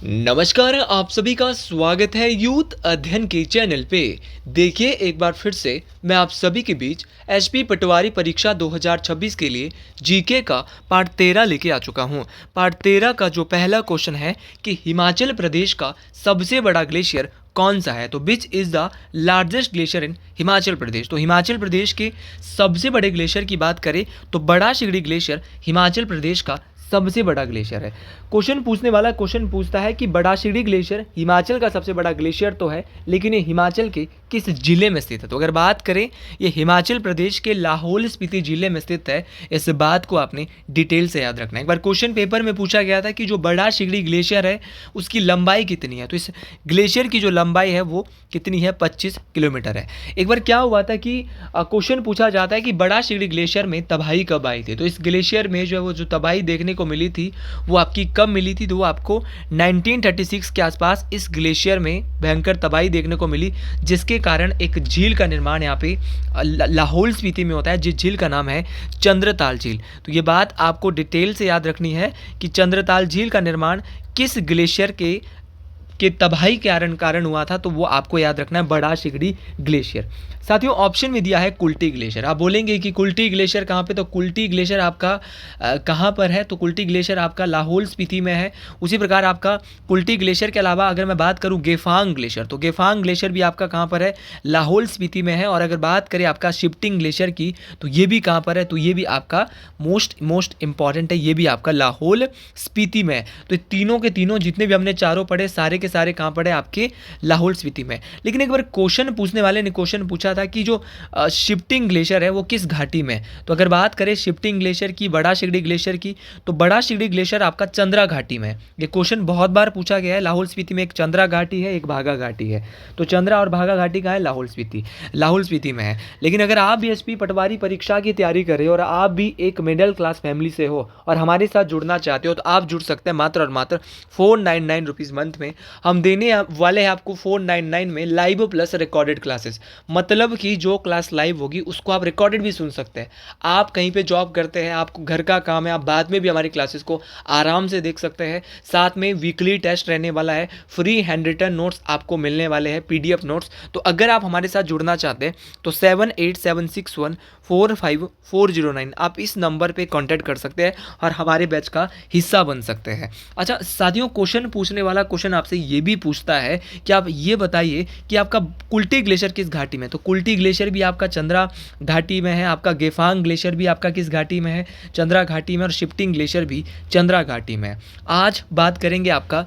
नमस्कार, आप सभी का स्वागत है यूथ अध्ययन के चैनल पे। देखिए एक बार फिर से मैं आप सभी के बीच एचपी पटवारी परीक्षा 2026 के लिए जीके का पार्ट 13 लेके आ चुका हूँ। पार्ट 13 का जो पहला क्वेश्चन है कि हिमाचल प्रदेश का सबसे बड़ा ग्लेशियर कौन सा है, तो which is the largest glacier in Himachal Pradesh. तो हिमाचल प्रदेश के सबसे बड़े ग्लेशियर की बात करें तो बड़ा शिगड़ी ग्लेशियर हिमाचल प्रदेश का सबसे बड़ा ग्लेशियर है। क्वेश्चन पूछने वाला क्वेश्चन पूछता है कि बड़ा शिगड़ी ग्लेशियर हिमाचल का सबसे बड़ा ग्लेशियर तो है, लेकिन ये हिमाचल के किस जिले में स्थित है। तो अगर बात करें ये हिमाचल प्रदेश के लाहौल स्पीति जिले में स्थित है। इस बात को आपने डिटेल से याद रखना है। एक बार क्वेश्चन पेपर में पूछा गया था कि जो बड़ा शिगड़ी ग्लेशियर है उसकी लंबाई कितनी है, तो इस ग्लेशियर की जो लंबाई है वो कितनी है, 25 किलोमीटर है। एक बार क्या हुआ था कि क्वेश्चन पूछा जाता है कि बड़ा शिगड़ी ग्लेशियर में तबाही कब आई थी। तो इस ग्लेशियर में जो है वो जो तबाही देखने को मिली थी वो आपकी कब मिली थी, तो वो आपको 1936 के आसपास इस ग्लेशियर में भयंकर तबाही देखने को मिली, जिसके कारण एक झील का निर्माण यहाँ पे लाहौल स्पीति में होता है, जिस झील का नाम है चंद्रताल झील। तो ये बात आपको डिटेल से याद रखनी है कि चंद्रताल झील का निर्माण किस ग्लेशियर के तबाही के कारण हुआ था, तो वो आपको याद रखना है, बड़ा शिगड़ी ग्लेशियर। साथियों ऑप्शन में दिया है कुल्टी ग्लेशियर। आप बोलेंगे कि कुल्टी ग्लेशियर कहाँ पे, तो कुल्टी ग्लेशियर आपका कहाँ पर है, तो कुल्टी ग्लेशियर आपका लाहौल स्पीति में है। उसी प्रकार आपका कुल्टी ग्लेशियर के अलावा अगर मैं बात करूँ गेफांग ग्लेशियर, तो गेफांग ग्लेशियर भी आपका कहाँ पर है, लाहौल स्पीति में है। और अगर बात करें आपका शिफ्टिंग ग्लेशियर की, तो ये भी कहाँ पर है, तो ये भी आपका मोस्ट इंपॉर्टेंट है, ये भी आपका लाहौल स्पीति में है। तो तीनों के तीनों जितने भी हमने चारों पढ़े सारे के सारे कहाँ पढ़े, आपके लाहौल स्पीति में। लेकिन एक बार क्वेश्चन पूछने वाले ने क्वेश्चन पूछा था कि जो शिफ्टिंग ग्लेशियर है वो किस घाटी में है। तो अगर बात करें शिफ्टिंग ग्लेशियर की, बड़ा शिगड़ी ग्लेशियर की, तो बड़ा शिगड़ी ग्लेशियर आपका चंद्रा घाटी में है। ये क्वेश्चन बहुत बार पूछा गया है। लाहौल स्पीति में एक चंद्रा घाटी है, एक भागा घाटी है। तो चंद्रा और भागा घाटी कहाँ है, लाहौल स्पीति में है। लेकिन अगर आप भी एचपी पटवारी परीक्षा की तैयारी कर रहे हो और आप भी एक मिडिल क्लास फैमिली से हो और हमारे साथ जुड़ना चाहते हो, तो आप जुड़ सकते हैं मात्र और मात्र 499 रुपीज़ मंथ में। हम देने वाले हैं आपको 499 में लाइव प्लस रिकॉर्डेड क्लासेस। मतलब कि जो क्लास लाइव होगी उसको आप रिकॉर्डेड भी सुन सकते हैं। आप कहीं पे जॉब करते हैं, आपको घर का काम है, आप बाद में भी हमारी क्लासेस को आराम से देख सकते हैं। साथ में वीकली टेस्ट रहने वाला है, फ्री हैंड रिटन नोट्स आपको मिलने वाले हैं, पीडीएफ नोट्स। तो अगर आप हमारे साथ जुड़ना चाहते हैं तो 7876145409 आप इस नंबर पे कांटेक्ट कर सकते हैं और हमारे बैच का हिस्सा बन सकते हैं। अच्छा साथियों, क्वेश्चन पूछने वाला क्वेश्चन आपसे ये भी पूछता है कि आप ये बताइए कि आपका कुल्टी ग्लेशियर किस घाटी में। तो कुल्टी ग्लेशियर भी आपका चंद्रा घाटी में है, आपका गेफांग ग्लेशियर भी आपका किस घाटी में है, चंद्रा घाटी में, और शिफ्टिंग ग्लेशियर भी चंद्रा घाटी में है। आज बात करेंगे आपका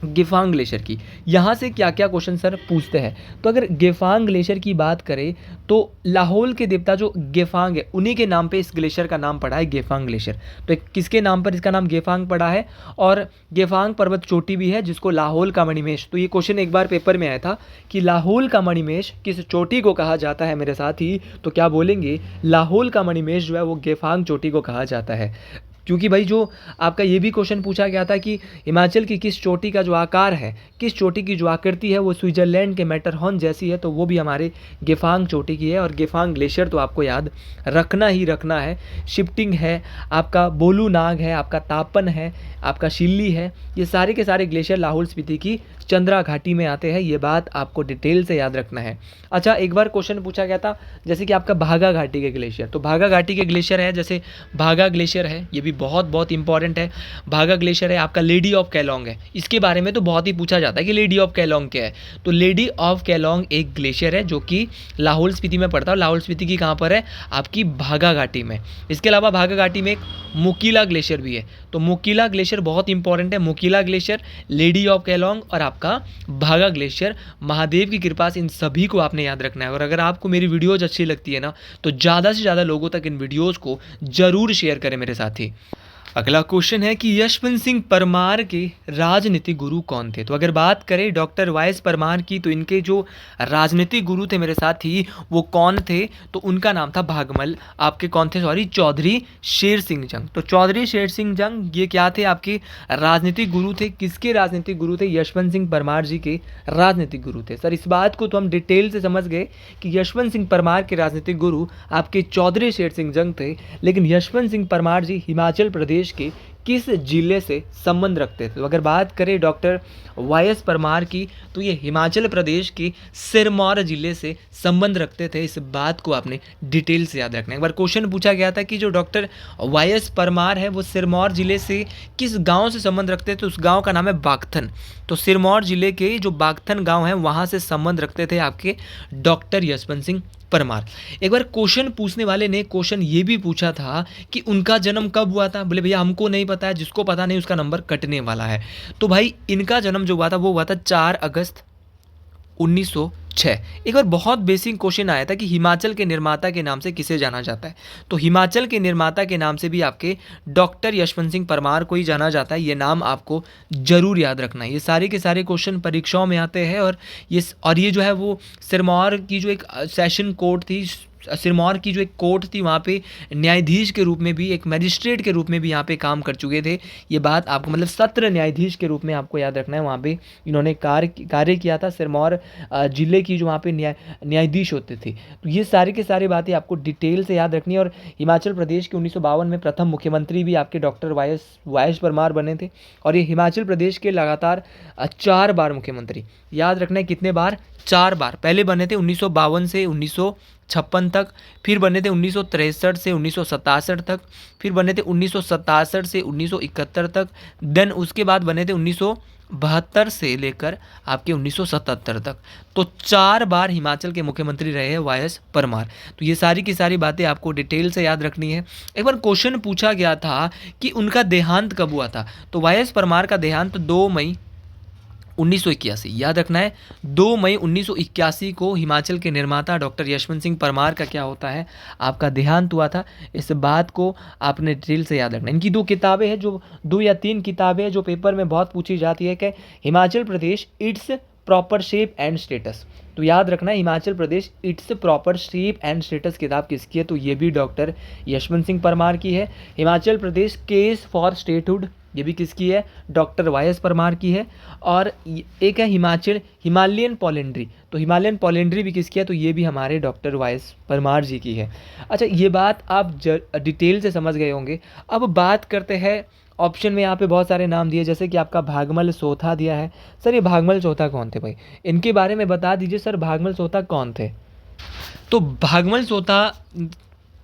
गेफांग ग्लेशियर की। यहाँ से क्या क्या क्वेश्चन सर पूछते हैं, तो अगर गेफांग ग्लेशियर की बात करें तो लाहौल के देवता जो गेफांग है उन्हीं के नाम पे इस ग्लेशियर का नाम पड़ा है गेफांग ग्लेशियर। तो किसके नाम पर इसका नाम गेफांग पड़ा है, और गेफांग पर्वत चोटी भी है जिसको लाहौल का मणिमेश। तो ये क्वेश्चन एक बार पेपर में आया था कि लाहौल का मणिमेश किस चोटी को कहा जाता है मेरे साथी, तो क्या बोलेंगे, लाहौल का मणिमेश जो है वो गेफांग चोटी को कहा जाता है। क्योंकि भाई जो आपका ये भी क्वेश्चन पूछा गया था कि हिमाचल की किस चोटी का जो आकार है, किस चोटी की जो आकृति है वो स्विट्जरलैंड के मैटरहॉर्न जैसी है, तो वो भी हमारे गेफांग चोटी की है। और गेफांग ग्लेशियर तो आपको याद रखना ही रखना है। शिफ्टिंग है, आपका बोलू नाग है, आपका तापन है, आपका शिल्ली है, ये सारे के सारे ग्लेशियर लाहौल स्पीति की चंद्रा घाटी में आते हैं। ये बात आपको डिटेल से याद रखना है। अच्छा एक बार क्वेश्चन पूछा गया था जैसे कि आपका भागा घाटी के ग्लेशियर, तो भागा घाटी के ग्लेशियर है जैसे भागा ग्लेशियर है, ये भी बहुत इंपॉर्टेंट है। भागा ग्लेशियर है आपका लेडी ऑफ कैलोंग है, इसके बारे में तो बहुत ही पूछा जाता है कि लेडी ऑफ कैलोंग क्या है। तो लेडी ऑफ कैलोंग एक ग्लेशियर है जो कि लाहौल स्पीति में पड़ता है। लाहौल स्पीति की कहाँ पर है, आपकी भागा घाटी में। इसके अलावा भागा घाटी में एक मुकीला ग्लेशियर भी है। तो मुकीला ग्लेशियर बहुत इंपॉर्टेंट है। मुकीला ग्लेशियर, लेडी ऑफ कैलोंग और आपका भागा ग्लेशियर, महादेव की कृपा से इन सभी को आपने याद रखना है। और अगर आपको मेरी वीडियोज अच्छी लगती है ना, तो ज़्यादा से ज़्यादा लोगों तक इन वीडियोज़ को ज़रूर शेयर करें मेरे साथी। अगला क्वेश्चन है कि यशवंत सिंह परमार के राजनीतिक गुरु कौन थे। तो अगर बात करें डॉक्टर वाई.एस. परमार की, तो इनके जो राजनीतिक गुरु थे मेरे साथी वो कौन थे, तो उनका नाम था भागमल, आपके कौन थे, सॉरी, चौधरी शेर सिंह जंग। तो चौधरी शेर सिंह जंग ये क्या थे, आपके राजनीतिक गुरु थे। किसके राजनीतिक गुरु थे, यशवंत सिंह परमार जी के राजनीतिक गुरु थे। सर इस बात को तो हम डिटेल से समझ गए कि यशवंत सिंह परमार के राजनीतिक गुरु आपके चौधरी शेर सिंह जंग थे। लेकिन यशवंत सिंह परमार जी हिमाचल प्रदेश के किस जिले से संबंध रखते थे? तो अगर बात करें डॉक्टर वाई.एस. परमार की, तो ये हिमाचल प्रदेश के सिरमौर जिले से संबंध रखते थे। इस बात को आपने डिटेल से याद रखना है। एक बार क्वेश्चन पूछा गया था कि जो डॉक्टर वाई.एस. परमार है वो सिरमौर जिले से किस गांव से संबंध रखते थे? तो उस गांव का नाम है बागथन। तो सिरमौर जिले के जो बागथन गांव है वहां से संबंध रखते थे आपके डॉक्टर यशवंत सिंह परमार। एक बार क्वेश्चन पूछने वाले ने क्वेश्चन ये भी पूछा था कि उनका जन्म कब हुआ था? बोले भैया हमको नहीं पता है, जिसको पता नहीं उसका नंबर कटने वाला है। तो भाई इनका जन्म जो हुआ था वो हुआ था 4 अगस्त 1906। एक बार बहुत बेसिक क्वेश्चन आया था कि हिमाचल के निर्माता के नाम से किसे जाना जाता है? तो हिमाचल के निर्माता के नाम से भी आपके डॉक्टर यशवंत सिंह परमार को ही जाना जाता है। ये नाम आपको जरूर याद रखना है। ये सारे के सारे क्वेश्चन परीक्षाओं में आते हैं और ये जो है वो सिरमौर की जो एक सेशन कोर्ट थी, सिरमौर की जो एक कोर्ट थी वहाँ पे न्यायाधीश के रूप में भी, एक मैजिस्ट्रेट के रूप में भी यहाँ पे काम कर चुके थे। ये बात आपको मतलब सत्र न्यायाधीश के रूप में आपको याद रखना है। वहाँ पे इन्होंने कार्य किया था। सिरमौर जिले की जो वहाँ पे न्यायाधीश होते थे। तो ये सारी के सारी बातें आपको डिटेल से याद रखनी है। और हिमाचल प्रदेश के 1952 में प्रथम मुख्यमंत्री भी आपके डॉक्टर वाई.एस. परमार बने थे। और ये हिमाचल प्रदेश के लगातार 4 बार मुख्यमंत्री, याद रखना है कितने बार? 4 बार। पहले बने थे 1952 से 1956 तक, फिर बने थे 1963 से 1967 तक, फिर बने थे 1967 से 1971 तक, देन उसके बाद बने थे 1972 से लेकर आपके 1977 तक। तो 4 बार हिमाचल के मुख्यमंत्री रहे हैं वाई.एस. परमार। तो ये सारी की सारी बातें आपको डिटेल से याद रखनी है। एक बार क्वेश्चन पूछा गया था कि उनका देहांत कब हुआ था? तो वाई.एस. परमार का देहांत 2 मई 1981, याद रखना है 2 मई 1981 को हिमाचल के निर्माता डॉक्टर यशवंत सिंह परमार का क्या होता है? आपका देहांत हुआ था। इस बात को आपने डिटेल से याद रखना है। इनकी 2 किताबें हैं, जो 2 या 3 किताबें हैं जो पेपर में बहुत पूछी जाती है कि Himachal Pradesh its proper shape and status. तो याद रखना है Himachal Pradesh its proper shape and status किताब किसकी है? तो ये भी डॉक्टर यशवंत सिंह परमार की है। हिमाचल प्रदेश केस फॉर स्टेटहुड, ये भी किसकी है? डॉक्टर वाई.एस. परमार की है। और एक है हिमालयन पॉलेंड्री, तो हिमालयन पॉलेंड्री भी किसकी है? तो ये भी हमारे डॉक्टर वाई.एस. परमार जी की है। अच्छा, ये बात आप डिटेल से समझ गए होंगे। अब बात करते हैं, ऑप्शन में यहाँ पे बहुत सारे नाम दिए, जैसे कि आपका भागमल सोथा दिया है। सर ये भागमल सोथा कौन थे भाई? इनके बारे में बता दीजिए सर, भागमल सोथा कौन थे? तो भागमल सोथा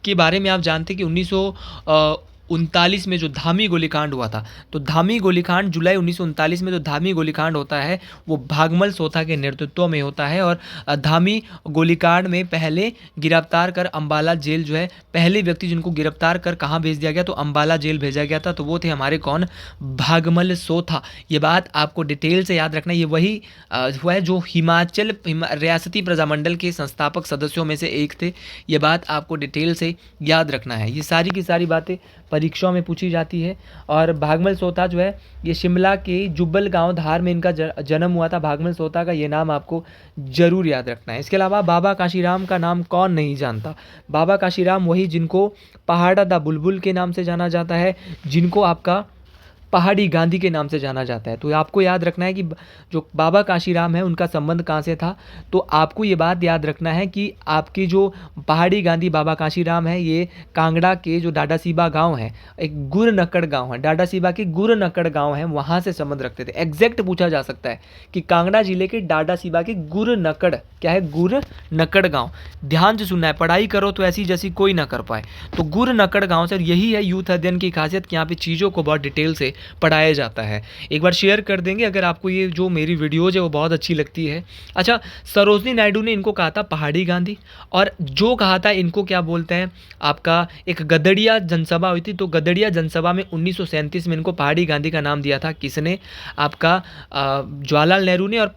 के बारे में आप जानते हैं कि 1939 में जो धामी गोलीकांड हुआ था, तो धामी गोलीकांड जुलाई 1939 में जो धामी गोलीकांड होता है वो भागमल सोथा के नेतृत्व में होता है। और धामी गोलीकांड में पहले गिरफ्तार कर अम्बाला जेल जो है, पहले व्यक्ति जिनको गिरफ्तार कर कहाँ भेज दिया गया? तो अम्बाला जेल भेजा गया था। तो वो थे हमारे कौन? भागमल सोथा। ये बात आपको डिटेल से याद रखना है। ये वही हुआ है जो हिमाचल रियासती प्रजामंडल के संस्थापक सदस्यों में से एक थे। ये बात आपको डिटेल से याद रखना है। ये सारी की सारी बातें परीक्षाओं में पूछी जाती है। और भागमल सोथा जो है ये शिमला के जुब्बल गांव धार में इनका जन्म हुआ था। भागमल सोथा का ये नाम आपको जरूर याद रखना है। इसके अलावा बाबा काशीराम का नाम कौन नहीं जानता? बाबा काशीराम वही जिनको पहाड़ा दा बुलबुल के नाम से जाना जाता है, जिनको आपका पहाड़ी गांधी के नाम से जाना जाता है। तो आपको याद रखना है कि जो बाबा काशीराम है उनका संबंध कहाँ से था? तो आपको ये बात याद रखना है कि आपकी जो पहाड़ी गांधी बाबा काशीराम है ये कांगड़ा के जो डाडासीबा गांव है, एक गुर नक्कड़ गांव है, डाडासीबा के गुर नक्कड़ गांव है, वहाँ से संबंध रखते थे। एग्जैक्ट पूछा जा सकता है कि कांगड़ा जिले के डाडासीबा के गुर नक्कड़, क्या है? गुर नक्कड़ गाँव। ध्यान से सुनना है, पढ़ाई करो तो ऐसी जैसी कोई ना कर पाए। तो गुर नक्कड़ गाँव से, यही है यूथ अध्ययन की खासियत कि यहाँ पे चीज़ों को बहुत डिटेल से पढ़ाया जाता है। एक बार शेयर कर देंगे अगर आपको ये जो मेरी वीडियोज है वो बहुत अच्छी लगती है। अच्छा, सरोजनी नायडू ने इनको कहा था पहाड़ी गांधी, और जो कहा था इनको क्या बोलते हैं? आपका एक गदड़िया जनसभा हुई थी, तो गदड़िया जनसभा में 1937 में इनको पहाड़ी गांधी का नाम दिया था। किसने? आपका जवाहरलाल नेहरू ने। और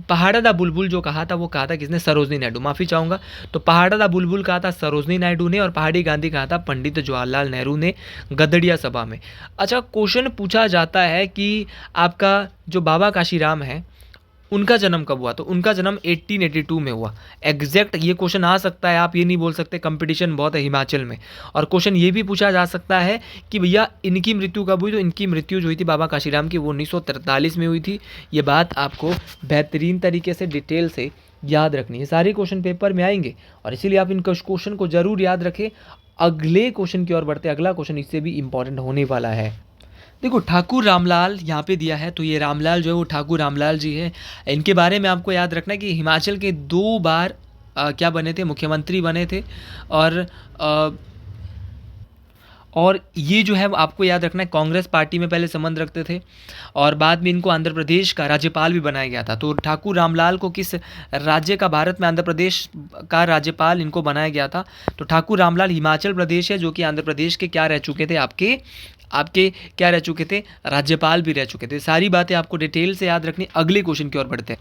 पहाड़ा दा बुलबुल जो कहा था वो कहा था किसने? सरोजनी नायडू। माफ़ी चाहूँगा। तो पहाड़ा दा बुलबुल कहा था सरोजनी नायडू ने, और पहाड़ी गांधी कहा था पंडित जवाहरलाल नेहरू ने गदड़िया सभा में। अच्छा, क्वेश्चन पूछा जाता है कि आपका जो बाबा काशीराम है उनका जन्म कब हुआ? तो उनका जन्म 1882 में हुआ। एग्जैक्ट ये क्वेश्चन आ सकता है, आप ये नहीं बोल सकते, कंपटीशन बहुत है हिमाचल में। और क्वेश्चन ये भी पूछा जा सकता है कि भैया इनकी मृत्यु कब हुई? तो इनकी मृत्यु जो हुई थी बाबा काशीराम की वो 1943 में हुई थी। ये बात आपको बेहतरीन तरीके से डिटेल से याद रखनी है। सारे क्वेश्चन पेपर में आएंगे और इसीलिए आप इन क्वेश्चन को जरूर याद रखें। अगले क्वेश्चन की ओर बढ़ते हैं। अगला क्वेश्चन इससे भी इंपॉर्टेंट होने वाला है। देखो ठाकुर रामलाल यहाँ पे दिया है, तो ये रामलाल जो है वो ठाकुर रामलाल जी है। इनके बारे में आपको याद रखना है कि हिमाचल के 2 बार क्या बने थे, मुख्यमंत्री बने थे। और अ, और ये जो है वो आपको याद रखना है कांग्रेस पार्टी में पहले संबंध रखते थे और बाद में इनको आंध्र प्रदेश का राज्यपाल भी बनाया गया था। तो ठाकुर रामलाल को किस राज्य का, भारत में आंध्र प्रदेश का राज्यपाल इनको बनाया गया था। तो ठाकुर रामलाल हिमाचल प्रदेश है जो कि आंध्र प्रदेश के क्या रह चुके थे, आपके आपके क्या रह चुके थे, राज्यपाल भी रह चुके थे। सारी बातें आपको डिटेल से याद रखनी। अगले क्वेश्चन की ओर बढ़ते हैं।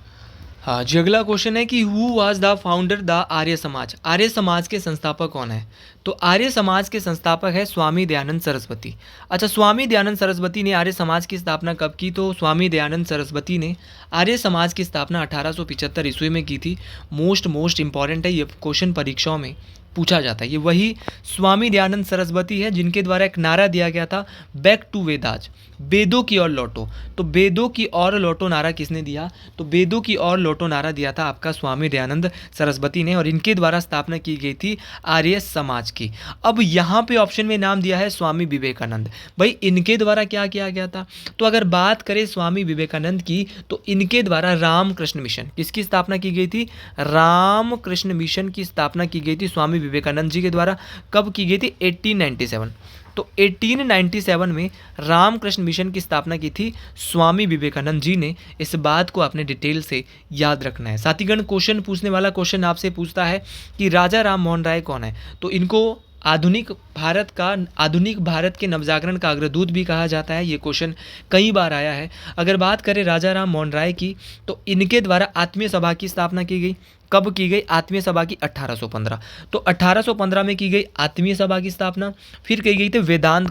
हाँ जी, अगला क्वेश्चन है कि who was the founder the Arya Samaj. Arya समाज के संस्थापक कौन है? तो आर्य समाज के संस्थापक है स्वामी दयानंद सरस्वती। अच्छा, स्वामी दयानंद सरस्वती ने आर्य समाज की स्थापना कब की? तो स्वामी दयानंद सरस्वती ने आर्य समाज की स्थापना 1875 ईस्वी में की थी। मोस्ट इंपॉर्टेंट है, ये क्वेश्चन परीक्षाओं में पूछा जाता है। ये वही स्वामी दयानंद सरस्वती है जिनके द्वारा एक नारा दिया गया था, बैक टू वेदाज, वेदों की ओर लौटो। तो वेदों की ओर लौटो नारा किसने दिया? तो वेदों की ओर लौटो नारा दिया था आपका स्वामी दयानंद सरस्वती ने, और इनके द्वारा स्थापना की गई थी आर्य समाज की। अब यहाँ पे ऑप्शन में नाम दिया है स्वामी विवेकानंद। भाई इनके द्वारा क्या किया गया था? तो अगर बात करें स्वामी विवेकानंद की, तो इनके द्वारा रामकृष्ण मिशन, किसकी स्थापना की गई थी? रामकृष्ण मिशन की स्थापना की गई थी स्वामी विवेकानंद जी के द्वारा। कब की गई थी? 1897। तो 1897 में रामकृष्ण मिशन की स्थापना की थी स्वामी विवेकानंद जी ने। इस बात को आपने डिटेल से याद रखना है। साथीगण, क्वेश्चन पूछने वाला क्वेश्चन आपसे पूछता है कि राजा राम मोहन राय कौन है? तो इनको आधुनिक भारत के नवजागरण का अग्रदूत भी कहा जाता है। ये क्वेश्चन कई बार आया है। अगर बात करें राजा राम मोहन राय की, तो इनके द्वारा आत्मीय सभा की स्थापना की गई। कब की गई आत्मीय सभा की? 1815। तो 1815 में की गई आत्मीय सभा की स्थापना। फिर की गई थी वेदांत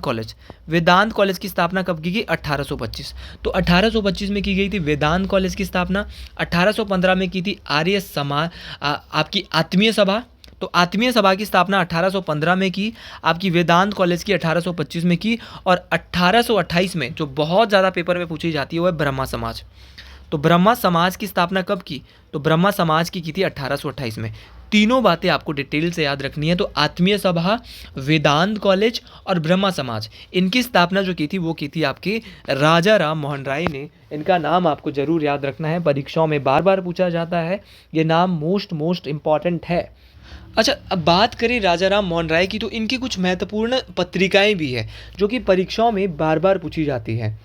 कॉलेज की स्थापना कब की गई? 1825। तो 1825 में की गई थी वेदांत कॉलेज की स्थापना। 1815 में की थी आर्य समाज आपकी आत्मीय सभा। तो आत्मीय सभा की स्थापना 1815 में की, आपकी वेदांत कॉलेज की 1825 में की, और 1828 में जो बहुत ज़्यादा पेपर में पूछी जाती है वो है ब्रह्मा समाज। तो ब्रह्मा समाज की स्थापना कब की? तो ब्रह्मा समाज की थी 1828 में। तीनों बातें आपको डिटेल से याद रखनी है। तो आत्मीय सभा, वेदांत कॉलेज और ब्रह्मा समाज, इनकी स्थापना जो की थी वो की थी आपके राजा राम मोहन राय ने। इनका नाम आपको जरूर याद रखना है, परीक्षाओं में बार बार पूछा जाता है। ये नाम मोस्ट इंपॉर्टेंट है। अच्छा, अब बात करें राजा राम मोहन राय की, तो इनकी कुछ महत्वपूर्ण पत्रिकाएं भी है जो कि परीक्षाओं में बार बार पूछी जाती है।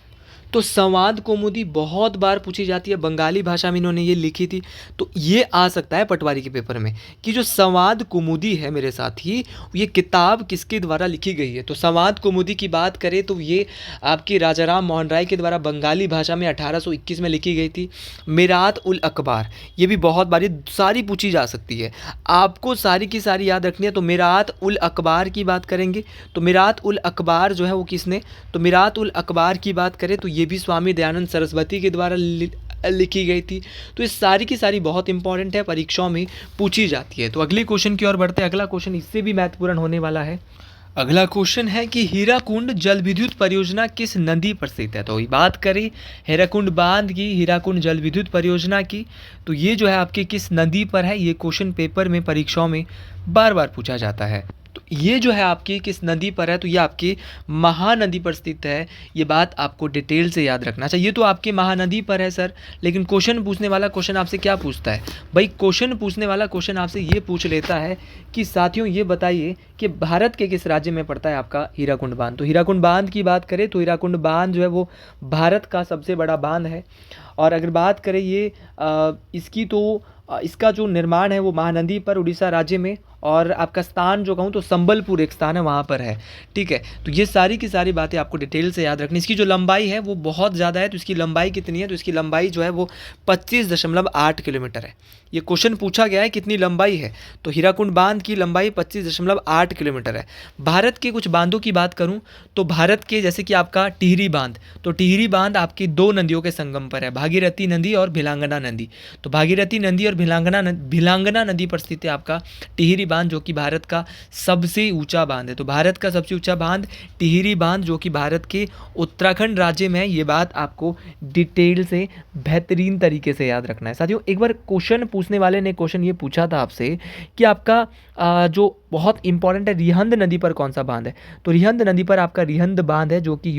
तो संवाद कौमुदी बहुत बार पूछी जाती है, बंगाली भाषा में इन्होंने ये लिखी थी। तो ये आ सकता है पटवारी के पेपर में कि जो संवाद कौमुदी है मेरे साथी, ये किताब किसके द्वारा लिखी गई है। तो संवाद कौमुदी की बात करें तो ये आपकी राजा राम मोहन राय के द्वारा बंगाली भाषा में 1821 में लिखी गई थी। मिरात उल अखबार, ये भी बहुत बार, ये सारी पूछी जा सकती है, आपको सारी की सारी याद रखनी है। तो मिरात उल अखबार की बात करेंगे, तो मिरात उल अखबार जो है वो किसने? तो मिरात उल अखबार की बात करें तो ये भी स्वामी दयानंद सरस्वती के द्वारा लिखी गई थी। तो ये सारी की सारी बहुत इंपॉर्टेंट है, परीक्षाओं में पूछी जाती है। तो अगले क्वेश्चन की ओर बढ़ते हैं। अगला क्वेश्चन इससे भी महत्वपूर्ण होने वाला है। अगला क्वेश्चन है कि हीराकुंड जल विद्युत परियोजना किस नदी पर स्थित है। तो बात करें हीराकुंड बांध की, हीराकुंड जल विद्युत परियोजना की, तो ये जो है आपके किस नदी पर है? ये क्वेश्चन पेपर में परीक्षाओं में बार बार पूछा जाता है। तो ये जो है आपकी किस नदी पर है? तो ये आपकी महानदी पर स्थित है। ये बात आपको डिटेल से याद रखना चाहिए। ये तो आपके महानदी पर है सर, लेकिन क्वेश्चन पूछने वाला क्वेश्चन आपसे क्या पूछता है? भाई क्वेश्चन पूछने वाला क्वेश्चन आपसे ये पूछ लेता है कि साथियों ये बताइए कि भारत के किस राज्य में पड़ता है आपका हीराकुंड बांध। तो हीराकुंड बांध की बात करें तो हीराकुंड बांध जो है वो भारत का सबसे बड़ा बांध है। और अगर बात करें ये इसका जो निर्माण है वो महानदी पर, उड़ीसा राज्य में, और आपका स्थान जो कहूँ तो संबलपुर एक स्थान है वहाँ पर है। ठीक है, तो ये सारी की सारी बातें आपको डिटेल से याद रखनी। इसकी जो लंबाई है वो बहुत ज़्यादा है। तो इसकी लंबाई कितनी है? तो इसकी लंबाई जो है वो 25.8 किलोमीटर है। ये क्वेश्चन पूछा गया है कितनी लंबाई है, तो हीराकुंड बांध की लंबाई 25.8 किलोमीटर है। भारत के कुछ बांधों की बात करूं तो भारत के जैसे कि आपका टिहरी बांध, तो टिहरी बांध आपकी 2 नदियों के संगम पर है, भागीरथी नदी और भिलांगना नदी। तो भागीरथी नदी और भिलांगना नदी पर स्थित है आपका टिहरी बांध, जो कि भारत का सबसे ऊंचा बांध है। तो भारत का सबसे ऊंचा बांध टिहरी बांध, जो कि भारत के उत्तराखंड राज्य में है। ये बात आपको डिटेल से बेहतरीन तरीके से याद रखना है। साथियों, एक बार क्वेश्चन पूछने वाले ने क्वेश्चन ये पूछा था आपसे कि आपका जो बहुत इंपॉर्टेंट है, रिहंद नदी पर कौन सा बांध है? तो रिहंद नदी पर आपका रिहंद बांध है जो कि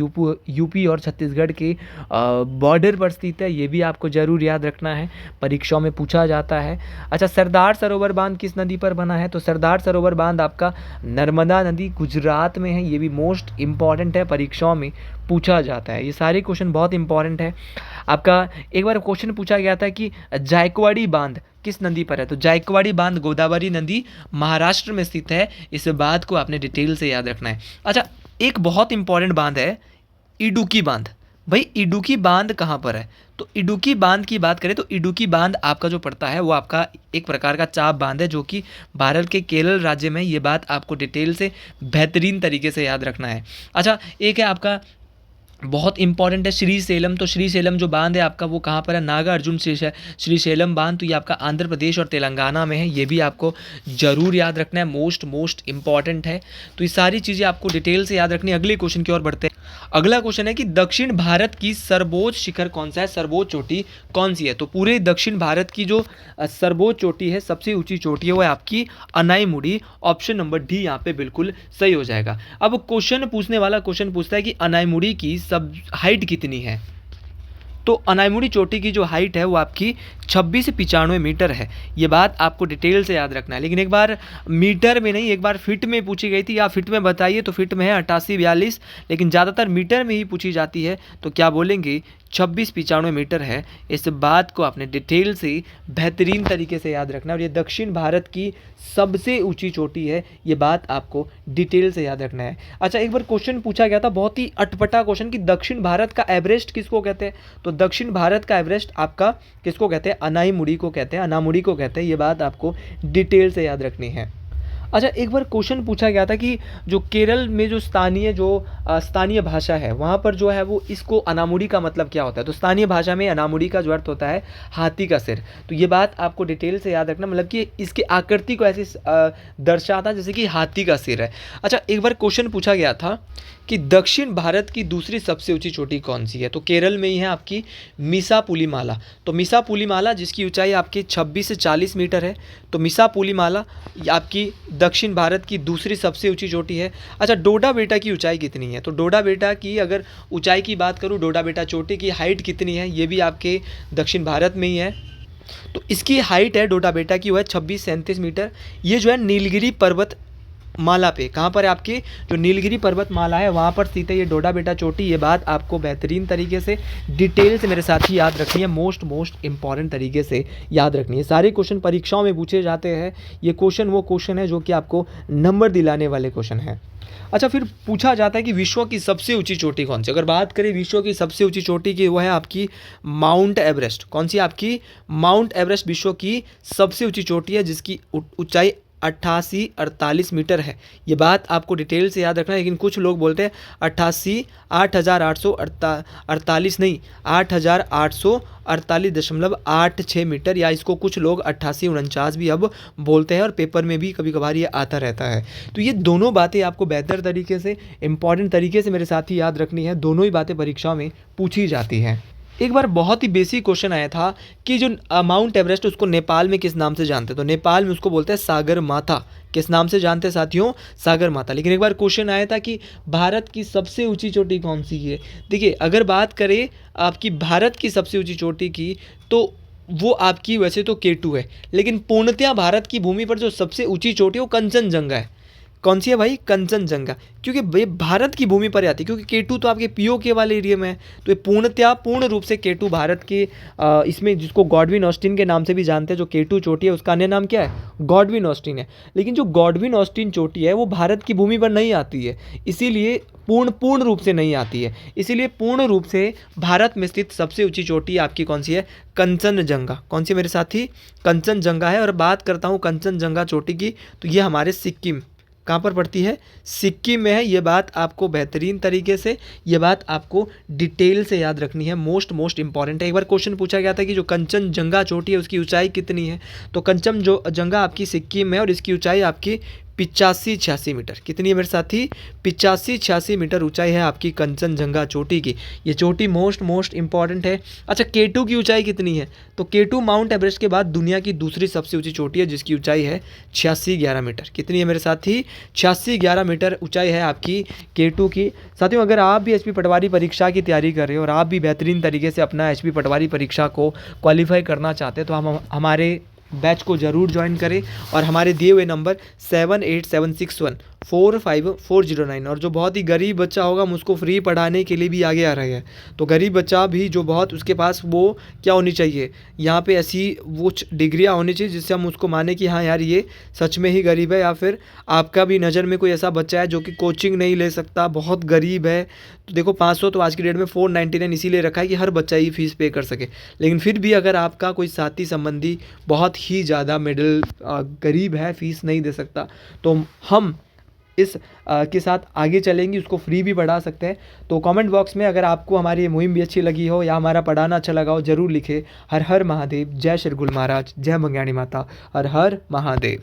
यूपी और छत्तीसगढ़ के बॉर्डर पर स्थित है। ये भी आपको जरूर याद रखना है, परीक्षाओं में पूछा जाता है। अच्छा, सरदार सरोवर बांध किस नदी पर बना है? तो सरदार सरोवर बांध आपका नर्मदा नदी गुजरात में है। ये भी मोस्ट इंपॉर्टेंट है, परीक्षाओं में पूछा जाता है। ये सारे क्वेश्चन बहुत इंपॉर्टेंट है। आपका एक बार क्वेश्चन पूछा गया था कि जायकवाड़ी बांध किस नदी पर है? तो जायकवाड़ी बांध गोदावरी नदी महाराष्ट्र में स्थित है। इस बात को आपने डिटेल से याद रखना है। अच्छा, एक बहुत इंपॉर्टेंट बांध है इडुक्की बांध। भाई इडुक्की बांध कहाँ पर है? तो इडुक्की बांध की बात करें तो इडुक्की बांध आपका जो पड़ता है वो आपका एक प्रकार का चाप बांध है जो कि भारत के केरल राज्य में। ये बात आपको डिटेल से बेहतरीन तरीके से याद रखना है। अच्छा, एक है आपका बहुत इंपॉर्टेंट है श्रीशैलम। तो श्रीशैलम जो बांध है आपका वो कहाँ पर है? नागार्जुन श्रीशैलम बांध। तो ये आपका आंध्र प्रदेश और तेलंगाना में है। ये भी आपको जरूर याद रखना है, मोस्ट इंपॉर्टेंट है। तो ये सारी चीज़ें आपको डिटेल से याद रखनी है। अगले क्वेश्चन की ओर बढ़ते हैं। अगला क्वेश्चन है कि दक्षिण भारत की सर्वोच्च शिखर कौन सा है? सर्वोच्च चोटी कौन सी है? तो पूरे दक्षिण भारत की जो सर्वोच्च चोटी है, सबसे ऊंची चोटी है, वो है आपकी अनाईमुड़ी। ऑप्शन नंबर डी यहाँ पे बिल्कुल सही हो जाएगा। अब क्वेश्चन पूछने वाला क्वेश्चन पूछता है कि अनाईमुड़ी की सब हाइट कितनी है? तो अनाईमुड़ी चोटी की जो हाइट है वो आपकी 26 से 95 मीटर है। ये बात आपको डिटेल से याद रखना है। लेकिन एक बार मीटर में नहीं, एक बार फिट में पूछी गई थी, या फिट में बताइए, तो फिट में है 88-42, लेकिन ज़्यादातर मीटर में ही पूछी जाती है। तो क्या बोलेंगे? 26-95 मीटर है। इस बात को आपने डिटेल से बेहतरीन तरीके से याद रखना है। और ये दक्षिण भारत की सबसे ऊंची चोटी है, ये बात आपको डिटेल से याद रखना है। अच्छा, एक बार क्वेश्चन पूछा गया था, बहुत ही अटपटा क्वेश्चन, कि दक्षिण भारत का एवरेस्ट किसको कहते हैं? तो दक्षिण भारत का एवरेस्ट आपका किसको कहते हैं? अनाईमुड़ी को कहते हैं, अनामुड़ी को कहते हैं। ये बात आपको डिटेल से याद रखनी है। अच्छा, एक बार क्वेश्चन पूछा गया था कि जो केरल में जो स्थानीय भाषा है, वहाँ पर जो है वो इसको अनामुड़ी का मतलब क्या होता है? तो स्थानीय भाषा में अनामुड़ी का जो अर्थ होता है हाथी का सिर। तो ये बात आपको डिटेल से याद रखना, मतलब कि इसकी आकृति को ऐसे दर्शाता जैसे कि हाथी का सिर है। अच्छा, एक बार क्वेश्चन पूछा गया था कि दक्षिण भारत की दूसरी सबसे ऊंची चोटी कौन सी है? तो केरल में ही है आपकी मिसापुलीमाला। तो मिसापुलीमाला जिसकी ऊंचाई आपकी 26 से 40 मीटर है। तो मिसापुलीमाला आपकी दक्षिण भारत की दूसरी सबसे ऊंची चोटी है। अच्छा, डोडा बेटा की ऊंचाई कितनी है? तो डोडा बेटा की अगर ऊंचाई की बात करूँ, डोडा बेटा चोटी की हाइट कितनी है? ये भी आपके दक्षिण भारत में ही है। तो इसकी हाइट है डोडा बेटा की, वो है 26-37 मीटर। ये जो है नीलगिरी पर्वत माला पे, कहाँ पर है? आपकी जो नीलगिरी पर्वत माला है वहाँ पर स्थित है ये डोडा बेटा चोटी। ये बात आपको बेहतरीन तरीके से डिटेल से मेरे साथ ही याद रखनी है, मोस्ट इंपॉर्टेंट तरीके से याद रखनी है। सारे क्वेश्चन परीक्षाओं में पूछे जाते हैं। ये क्वेश्चन वो क्वेश्चन है जो कि आपको नंबर दिलाने वाले क्वेश्चन है। अच्छा, फिर पूछा जाता है कि विश्व की सबसे ऊंची चोटी कौन सी? अगर बात करें विश्व की सबसे ऊंची चोटी की, वो है आपकी माउंट एवरेस्ट। कौन सी? आपकी माउंट एवरेस्ट विश्व की सबसे ऊंची चोटी है, जिसकी ऊंचाई 88-48 मीटर है। ये बात आपको डिटेल से याद रखना है। लेकिन कुछ लोग बोलते हैं 8,848 नहीं, 8,848.86 मीटर, या इसको कुछ लोग 88-49 भी अब बोलते हैं, और पेपर में भी कभी कभार ये आता रहता है। तो ये दोनों बातें आपको बेहतर तरीके से, इंपॉर्टेंट तरीके से मेरे साथ ही याद रखनी है। दोनों ही बातें परीक्षाओं में पूछी जाती हैं। एक बार बहुत ही बेसिक क्वेश्चन आया था कि जो माउंट एवरेस्ट, उसको नेपाल में किस नाम से जानते हैं? तो नेपाल में उसको बोलते हैं सागर माथा। किस नाम से जानते हैं साथियों? सागर माथा। लेकिन एक बार क्वेश्चन आया था कि भारत की सबसे ऊंची चोटी कौन सी है? देखिए, अगर बात करें आपकी भारत की सबसे ऊंची चोटी की, तो वो आपकी वैसे तो K2 है, लेकिन पूर्णतया भारत की भूमि पर जो सबसे ऊंची चोटी है वो कंचनजंगा है। कौन सी है भाई? कंचनजंगा। क्योंकि ये भारत की भूमि पर आती है, क्योंकि K2 तो आपके POK वाले एरिया में है। तो ये पूर्ण रूप से K2 भारत के इसमें, जिसको गॉडविन ऑस्टिन के नाम से भी जानते हैं, जो K2 चोटी है उसका अन्य नाम क्या है? गॉडविन ऑस्टिन है। लेकिन जो गॉडविन ऑस्टिन चोटी है वो भारत की भूमि पर नहीं आती है, इसीलिए पूर्ण रूप से नहीं आती है। इसीलिए पूर्ण रूप से भारत में स्थित सबसे ऊंची चोटी आपकी कौन सी है? कंचनजंगा। कौन सी मेरे साथी? कंचनजंगा है। और बात करता हूँ कंचनजंगा चोटी की, तो ये हमारे सिक्किम, कहाँ पर पड़ती है? सिक्किम में है। ये बात आपको बेहतरीन तरीके से, ये बात आपको डिटेल से याद रखनी है, मोस्ट इंपॉर्टेंट है। एक बार क्वेश्चन पूछा गया था कि जो कंचनजंगा चोटी है उसकी ऊंचाई कितनी है? तो कंचनजंगा आपकी सिक्किम में है और इसकी ऊंचाई आपकी 85-86 मीटर। कितनी है मेरे साथी? 85-86 मीटर ऊंचाई है आपकी कंचनजंगा चोटी की। ये चोटी मोस्ट इंपॉर्टेंट है। अच्छा, K2 की ऊंचाई कितनी है? तो K2 माउंट एवरेस्ट के बाद दुनिया की दूसरी सबसे ऊंची चोटी है, जिसकी ऊंचाई है 86-11 मीटर। कितनी है मेरे साथी? 86-11 मीटर ऊंचाई है आपकी K2 की। साथियों, अगर आप भी एचपी पटवारी परीक्षा की तैयारी कर रहे हो और आप भी बेहतरीन तरीके से अपना एचपी पटवारी परीक्षा को क्वालिफाई करना चाहते हैं, तो हम हमारे बैच को ज़रूर ज्वाइन करें और हमारे दिए हुए नंबर 7876145409, और जो बहुत ही गरीब बच्चा होगा हम उसको फ्री पढ़ाने के लिए भी आगे आ रहे हैं। तो गरीब बच्चा भी जो बहुत उसके पास वो क्या होनी चाहिए, यहाँ पे ऐसी वो डिग्रियाँ होनी चाहिए जिससे हम उसको माने कि हाँ यार ये सच में ही गरीब है, या फिर आपका भी नज़र में कोई ऐसा बच्चा है जो कि कोचिंग नहीं ले सकता, बहुत गरीब है। तो देखो 500 तो आज की डेट में 499 इसीलिए रखा है कि हर बच्चा ही फीस पे कर सके। लेकिन फिर भी अगर आपका कोई साथी संबंधी बहुत ही ज़्यादा मिडिल गरीब है, फीस नहीं दे सकता, तो हम इस के साथ आगे चलेंगे, उसको फ्री भी पढ़ा सकते हैं। तो कमेंट बॉक्स में अगर आपको हमारी ये मुहिम भी अच्छी लगी हो या हमारा पढ़ाना अच्छा लगा हो, ज़रूर लिखें। हर हर महादेव, जय श्री गुरु महाराज, जय मंगयाणी माता, हर हर महादेव।